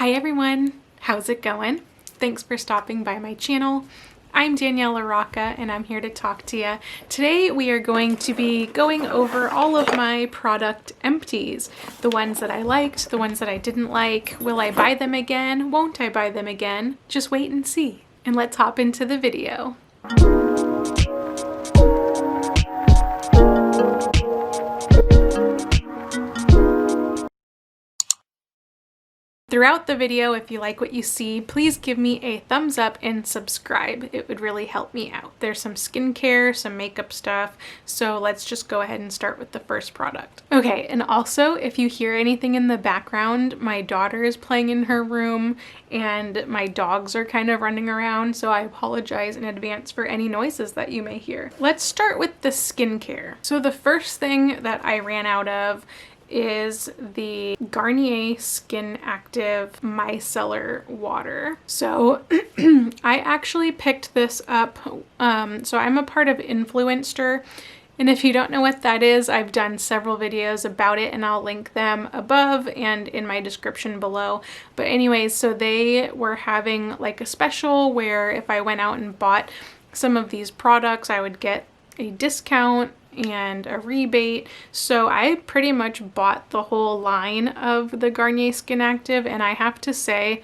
Hi everyone, how's it going? Thanks for stopping by my channel. I'm Danielle LaRocca and I'm here to talk to you. Today we are going to be going over all of my product empties. The ones that I liked, the ones that I didn't like. Will I buy them again? Won't I buy them again? Just wait and see. And let's hop into the video. Throughout the video, if you like what you see, please give me a thumbs up and subscribe. It would really help me out. There's some skincare, some makeup stuff, so let's just go ahead and start with the first product. Okay, and also if you hear anything in the background, my daughter is playing in her room and my dogs are kind of running around, so I apologize in advance for any noises that you may hear. Let's start with the skincare. So the first thing that I ran out of is the Garnier Skin Active Micellar water. So I actually picked this up. So I'm a part of Influencer, and if you don't know what that is, I've done several videos about it and I'll link them above and in my description below. But anyways, so they were having like a special where if I went out and bought some of these products, I would get a discount and a rebate. So I pretty much bought the whole line of the Garnier Skin Active, and I have to say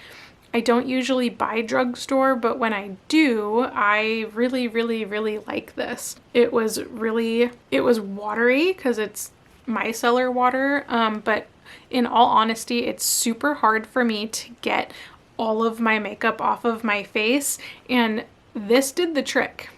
I don't usually buy drugstore, but when I do, I really like this. It was watery because it's micellar water, but in all honesty, it's super hard for me to get all of my makeup off of my face, and this did the trick.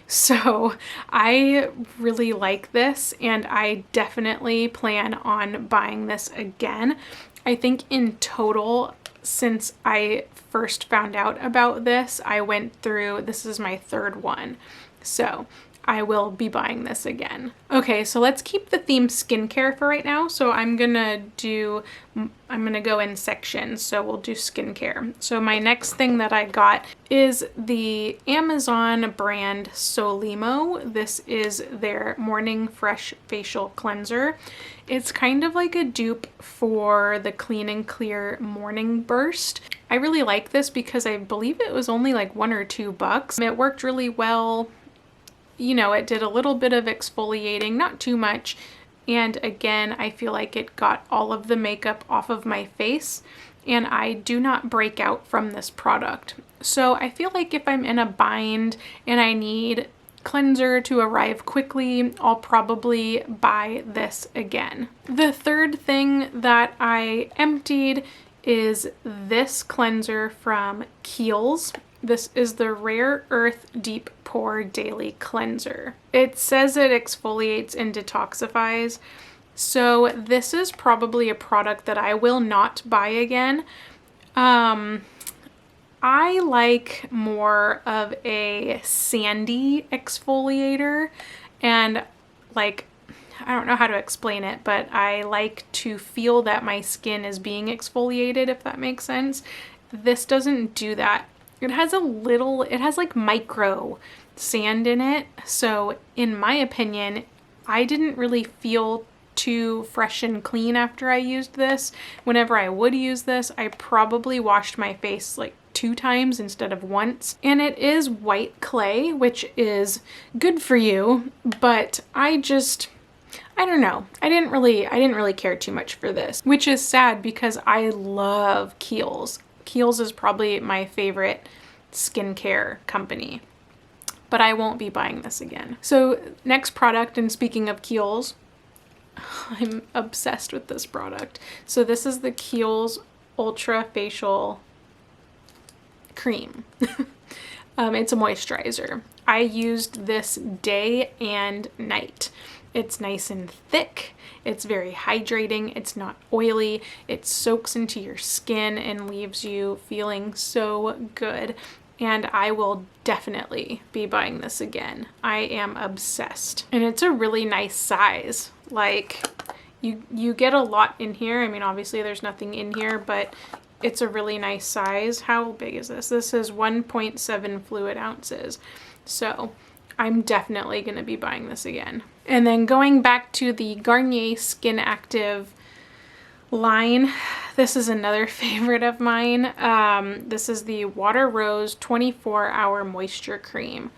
So I really like this and I definitely plan on buying this again. I think in total, since I first found out about this, I went through, this is my third one. So I will be buying this again. Okay, so let's keep the theme skincare for right now. So I'm gonna go in sections. So we'll do skincare. So my next thing that I got is the Amazon brand Solemo. This is their Morning Fresh Facial Cleanser. It's kind of like a dupe for the Clean and Clear Morning Burst. I really like this because I believe it was only like $1 or $2. It worked really well. You know, it did a little bit of exfoliating, not too much. And again, I feel like it got all of the makeup off of my face and I do not break out from this product. So I feel like if I'm in a bind and I need cleanser to arrive quickly, I'll probably buy this again. The third thing that I emptied is this cleanser from Kiehl's. This is the Rare Earth Deep Pore Daily Cleanser. It says it exfoliates and detoxifies. So this is probably a product that I will not buy again. I like more of a sandy exfoliator, and like, I don't know how to explain it, but I like to feel that my skin is being exfoliated, if that makes sense. This doesn't do that. It has like micro sand in it. So in my opinion, I didn't really feel too fresh and clean after I used this. Whenever I would use this, I probably washed my face like 2 times instead of once. And it is white clay, which is good for you, but I don't know. I didn't really care too much for this, which is sad because I love Kiehl's. Kiehl's is probably my favorite skincare company, but I won't be buying this again. So next product, and speaking of Kiehl's, I'm obsessed with this product. So this is the Kiehl's Ultra Facial Cream. It's a moisturizer. I used this day and night. It's nice and thick. It's very hydrating. It's not oily. It soaks into your skin and leaves you feeling so good. And I will definitely be buying this again. I am obsessed. And it's a really nice size. Like, you get a lot in here. I mean, obviously there's nothing in here, but it's a really nice size. How big is this? This is 1.7 fluid ounces. So I'm definitely going to be buying this again. And then going back to the Garnier Skin Active line. This is another favorite of mine. This is the Water Rose 24-Hour Moisture Cream.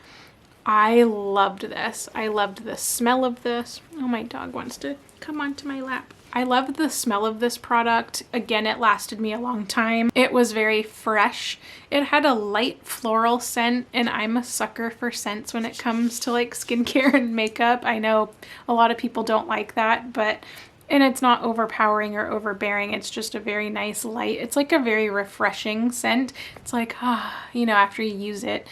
I loved this. I loved the smell of this. Oh, my dog wants to come onto my lap. I loved the smell of this product. Again, it lasted me a long time. It was very fresh. It had a light floral scent, and I'm a sucker for scents when it comes to like skincare and makeup. I know a lot of people don't like that, and it's not overpowering or overbearing. It's just a very nice light. It's like a very refreshing scent. It's like, you know, after you use it,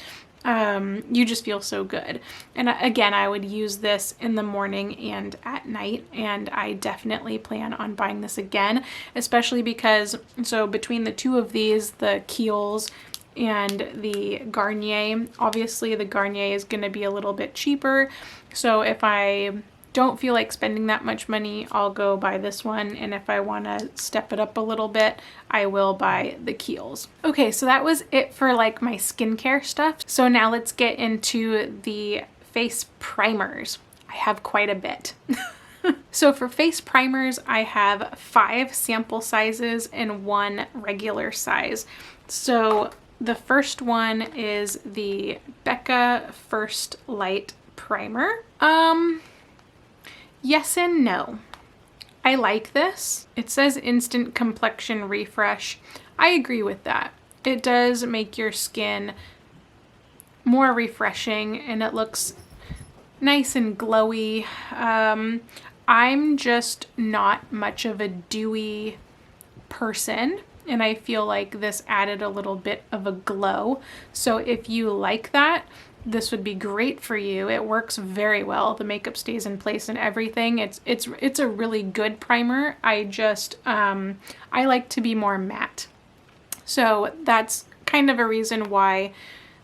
you just feel so good. And again, I would use this in the morning and at night, and I definitely plan on buying this again, especially because, so between the two of these, the Kiehl's and the Garnier, obviously the Garnier is going to be a little bit cheaper. So if I don't feel like spending that much money, I'll go buy this one, and if I want to step it up a little bit, I will buy the Kiehl's. Okay, so that was it for like my skincare stuff. So now let's get into the face primers. I have quite a bit. So for face primers, I have 5 sample sizes and 1 regular size. So the first one is the Becca First Light Primer. Yes and no. I like this. It says instant complexion refresh. I agree with that. It does make your skin more refreshing and it looks nice and glowy. I'm just not much of a dewy person, and I feel like this added a little bit of a glow. So if you like that, this would be great for you. It works very well. The makeup stays in place and everything. It's a really good primer. I just, I like to be more matte. So that's kind of a reason why,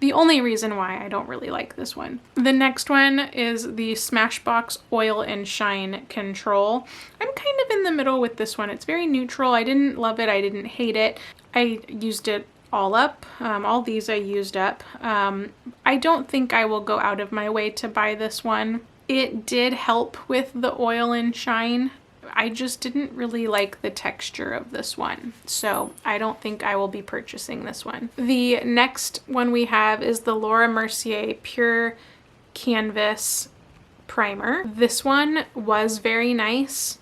the only reason why I don't really like this one. The next one is the Smashbox Oil and Shine Control. I'm kind of in the middle with this one. It's very neutral. I didn't love it. I didn't hate it. I used it all up. All these I used up. I don't think I will go out of my way to buy this one. It did help with the oil and shine. I just didn't really like the texture of this one, so I don't think I will be purchasing this one. The next one we have is the Laura Mercier Pure Canvas Primer. This one was very nice.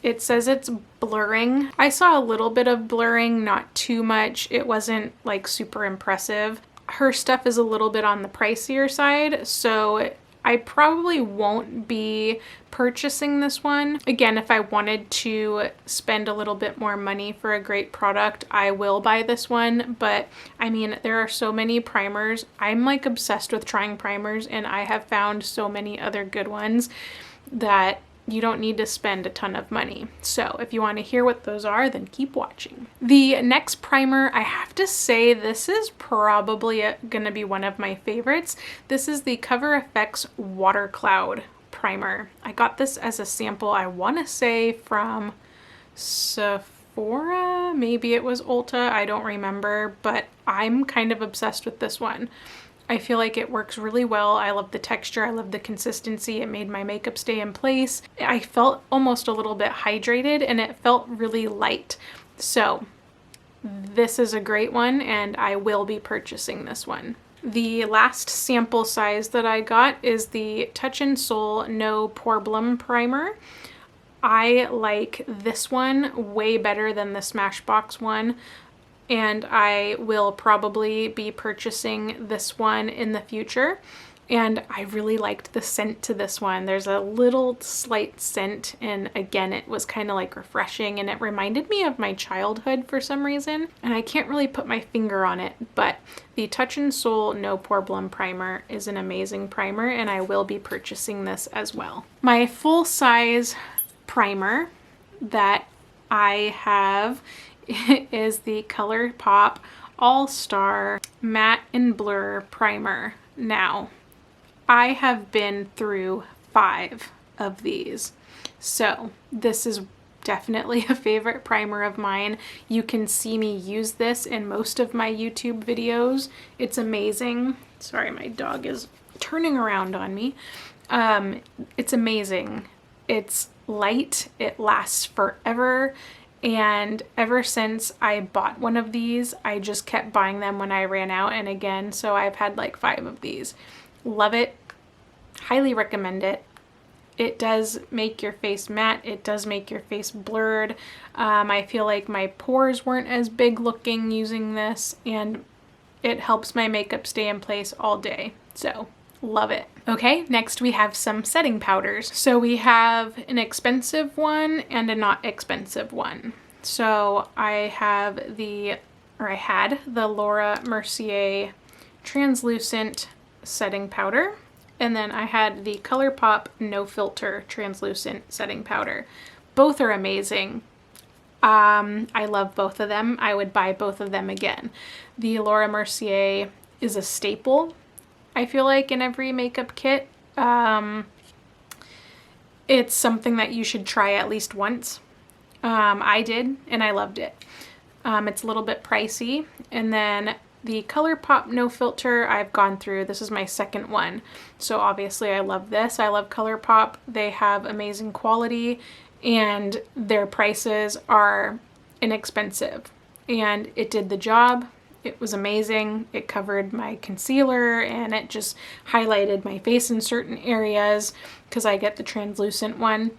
It says it's blurring. I saw a little bit of blurring, not too much. It wasn't like super impressive. Her stuff is a little bit on the pricier side, so I probably won't be purchasing this one. Again, if I wanted to spend a little bit more money for a great product, I will buy this one. But I mean, there are so many primers. I'm like obsessed with trying primers, and I have found so many other good ones that you don't need to spend a ton of money. So if you want to hear what those are, then keep watching. The next primer, I have to say this is probably gonna be one of my favorites. This is the Cover FX Water Cloud Primer. I got this as a sample, I want to say from Sephora, maybe it was Ulta, I don't remember, but I'm kind of obsessed with this one. I feel like it works really well. I love the texture. I love the consistency. It made my makeup stay in place. I felt almost a little bit hydrated, and it felt really light. So this is a great one, and I will be purchasing this one. The last sample size that I got is the Touch in Sol No Problem Primer. I like this one way better than the Smashbox one, and I will probably be purchasing this one in the future. And I really liked the scent to this one. There's a little slight scent, and again, it was kind of like refreshing, and it reminded me of my childhood for some reason, and I can't really put my finger on it, but the Touch in Sol No Problem Primer is an amazing primer, and I will be purchasing this as well. My full size primer that I have is the Colourpop All-Star Matte and Blur Primer. Now, I have been through 5 of these, so this is definitely a favorite primer of mine. You can see me use this in most of my YouTube videos. It's amazing. Sorry, my dog is turning around on me. It's amazing. It's light, it lasts forever, And ever since I bought one of these, I just kept buying them when I ran out and again. So I've had like 5 of these. Love it. Highly recommend it. It does make your face matte. It does make your face blurred. I feel like my pores weren't as big looking using this, and it helps my makeup stay in place all day. So love it. Okay, next we have some setting powders. So we have an expensive one and a not expensive one. So I had the Laura Mercier translucent setting powder. And then I had the Colourpop No Filter translucent setting powder. Both are amazing. I love both of them. I would buy both of them again. The Laura Mercier is a staple, I feel like, in every makeup kit. It's something that you should try at least once. I did, and I loved it. It's a little bit pricey. And then the Colourpop No Filter I've gone through. This is my second one. So obviously I love this. I love Colourpop. They have amazing quality and their prices are inexpensive. And it did the job. It was amazing. It covered my concealer and it just highlighted my face in certain areas because I get the translucent one,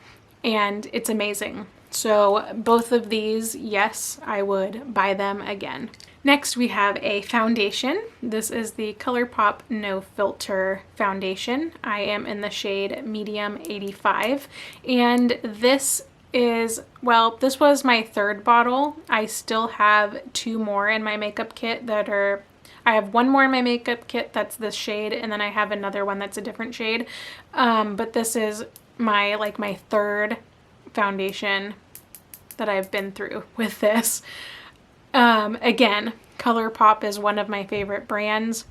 and it's amazing. So both of these, yes, I would buy them again. Next we have a foundation. This is the Colourpop No Filter foundation. I am in the shade Medium 85, and this is, well, this was my 3rd bottle. I still have 2 more in my makeup kit that are, I have 1 more in my makeup kit that's this shade, and then I have another one that's a different shade. But this is my 3rd foundation that I've been through with this. Again, Colourpop is one of my favorite brands.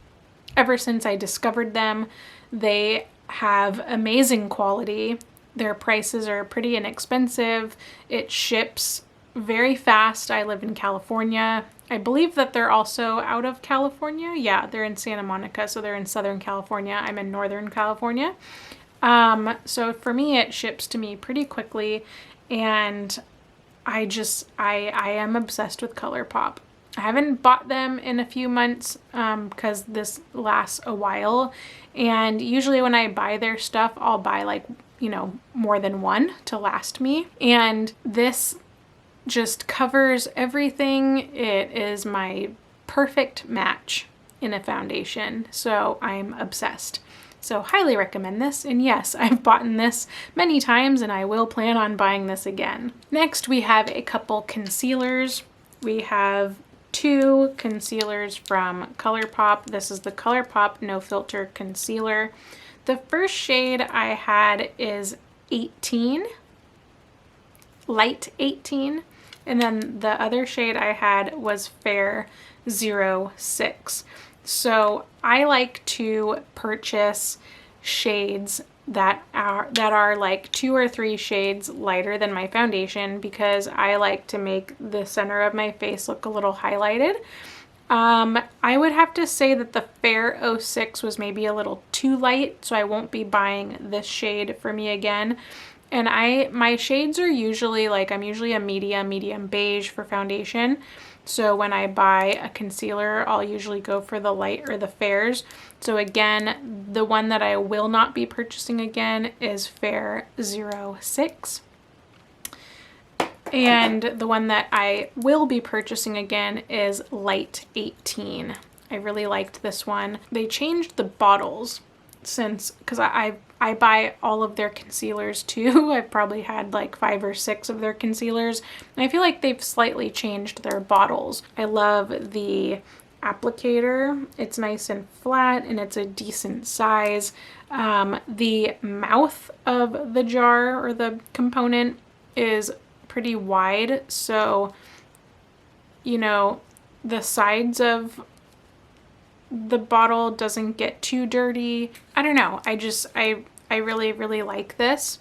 Ever since I discovered them, they have amazing quality. Their prices are pretty inexpensive. It ships very fast. I live in California. I believe that they're also out of California. Yeah, they're in Santa Monica, so they're in Southern California. I'm in Northern California. So for me, it ships to me pretty quickly, and I am obsessed with Colourpop. I haven't bought them in a few months because this lasts a while, and usually when I buy their stuff, I'll buy like, you know, more than one to last me. And this just covers everything. It is my perfect match in a foundation, so I'm obsessed. So highly recommend this, and yes, I've bought this many times and I will plan on buying this again. Next we have a couple concealers. We have 2 concealers from Colourpop. This is the Colourpop No Filter Concealer. The first shade I had is 18, light 18, and then the other shade I had was Fair 06. So I like to purchase shades that are like 2 or 3 shades lighter than my foundation because I like to make the center of my face look a little highlighted. I would have to say that the Fair 06 was maybe a little too light, so I won't be buying this shade for me again. And my shades are usually like, I'm usually a medium beige for foundation. So when I buy a concealer, I'll usually go for the light or the fairs. So again, the one that I will not be purchasing again is Fair 06. And the one that I will be purchasing again is Light 18. I really liked this one. They changed the bottles because I buy all of their concealers too. I've probably had like 5 or 6 of their concealers, and I feel like they've slightly changed their bottles. I love the applicator. It's nice and flat and it's a decent size. The mouth of the jar or the component is pretty wide, so you know, the sides of the bottle doesn't get too dirty. I don't know, I really like this.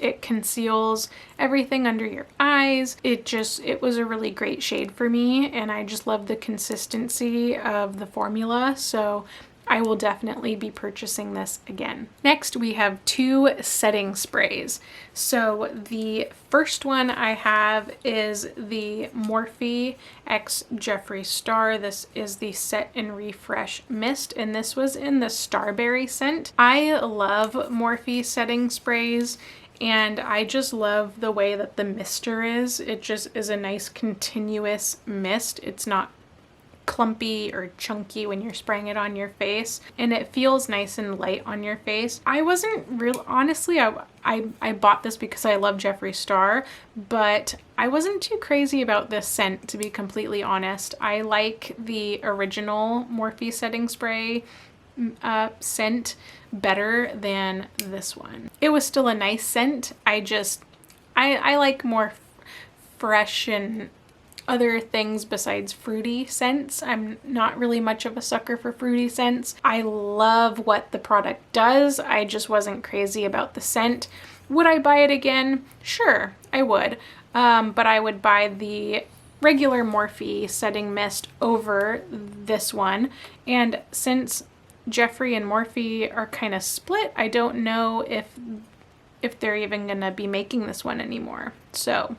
It conceals everything under your eyes. It was a really great shade for me, and I just love the consistency of the formula, so I will definitely be purchasing this again. Next, we have 2 setting sprays. So the first one I have is the Morphe x Jeffree Star. This is the Set and Refresh Mist, and this was in the Starberry scent. I love Morphe setting sprays, and I just love the way that the mister is. It just is a nice continuous mist. It's not clumpy or chunky when you're spraying it on your face, and it feels nice and light on your face. I wasn't real honestly, I bought this because I love Jeffree Star, but I wasn't too crazy about this scent, to be completely honest. I like the original Morphe setting spray scent better than this one. It was still a nice scent. I like more fresh and other things besides fruity scents. I'm not really much of a sucker for fruity scents. I love what the product does. I just wasn't crazy about the scent. Would I buy it again? Sure, I would. But I would buy the regular Morphe setting mist over this one. And since Jeffree and Morphe are kind of split, I don't know if they're even gonna be making this one anymore. So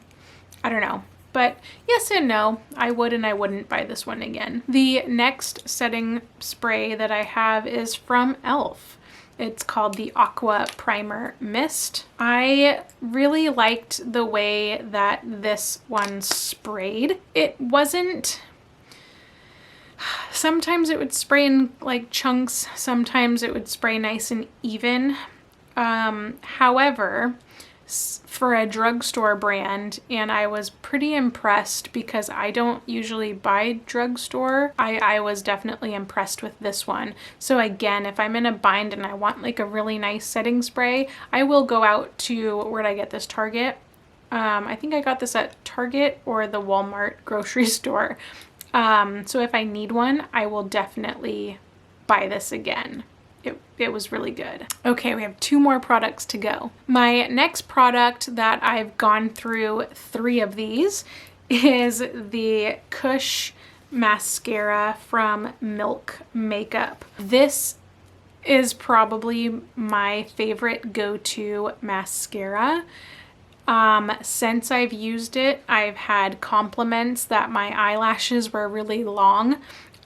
I don't know. But yes and no, I would and I wouldn't buy this one again. The next setting spray that I have is from e.l.f. It's called the Aqua Primer Mist. I really liked the way that this one sprayed. It wasn't... Sometimes it would spray in like chunks, sometimes it would spray nice and even. However, for a drugstore brand, and I was pretty impressed because I don't usually buy drugstore, I was definitely impressed with this one. So again, if I'm in a bind and I want like a really nice setting spray, I will go out to, where'd I get this, Target? I think I got this at Target or the Walmart grocery store. So if I need one, I will definitely buy this again. It was really good. Okay, we have 2 more products to go. My next product that I've gone through 3 of these is the Kush Mascara from Milk Makeup. This is probably my favorite go-to mascara. Since I've used it, I've had compliments that my eyelashes were really long.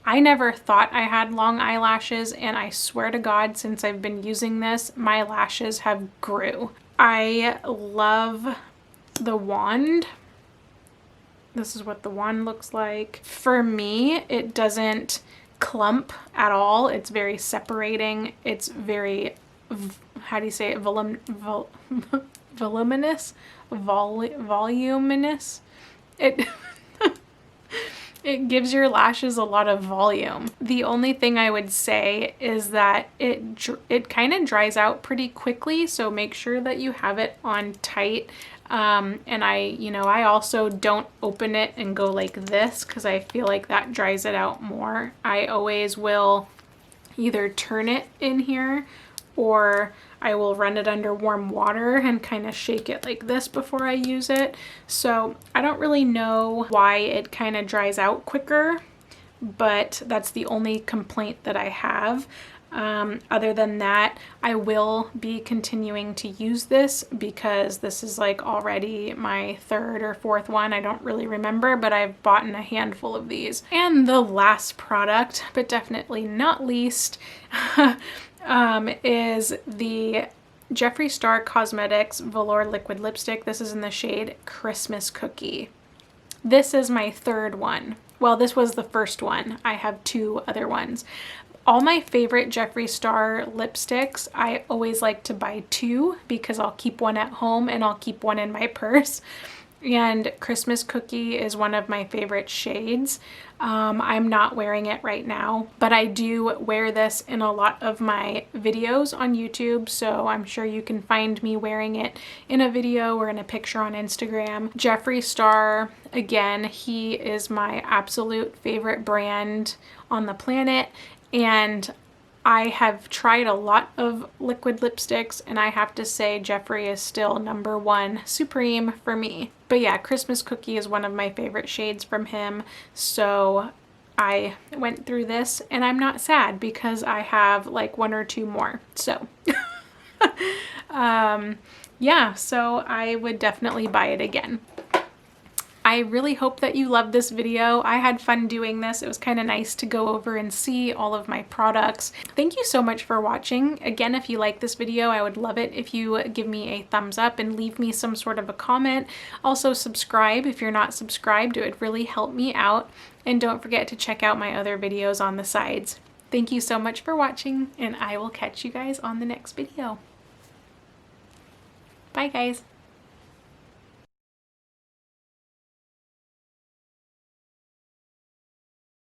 I never thought I had long eyelashes, and I swear to God, since I've been using this, my lashes have grew. I love the wand. This is what the wand looks like. For me, it doesn't clump at all. It's very separating. It's very, how do you say it? Voluminous? Voluminous? It gives your lashes a lot of volume. The only thing I would say is that it kind of dries out pretty quickly, so make sure that you have it on tight. And I also don't open it and go like this because I feel like that dries it out more. I always will either turn it in here or I will run it under warm water and kind of shake it like this before I use it. So I don't really know why it kind of dries out quicker, but that's the only complaint that I have. Other than that, I will be continuing to use this because this is like already my 3rd or 4th one. I don't really remember, but I've bought a handful of these. And the last product, but definitely not least, is the Jeffree Star Cosmetics Velour Liquid Lipstick. This is in the shade Christmas Cookie. This is my 3rd one. Well, this was the first one. I have 2 other ones. All my favorite Jeffree Star lipsticks, I always like to buy 2 because I'll keep one at home and I'll keep one in my purse. And Christmas Cookie is one of my favorite shades. I'm not wearing it right now, but I do wear this in a lot of my videos on YouTube, so I'm sure you can find me wearing it in a video or in a picture on Instagram. Jeffree Star, again, he is my absolute favorite brand on the planet, and I have tried a lot of liquid lipsticks, and I have to say Jeffree is still #1 supreme for me. But yeah, Christmas Cookie is one of my favorite shades from him, so I went through this, and I'm not sad because I have like 1 or 2 more. So yeah, so I would definitely buy it again. I really hope that you loved this video. I had fun doing this. It was kind of nice to go over and see all of my products. Thank you so much for watching. Again, if you like this video, I would love it if you give me a thumbs up and leave me some sort of a comment. Also subscribe if you're not subscribed. It would really help me out. And don't forget to check out my other videos on the sides. Thank you so much for watching, and I will catch you guys on the next video. Bye guys.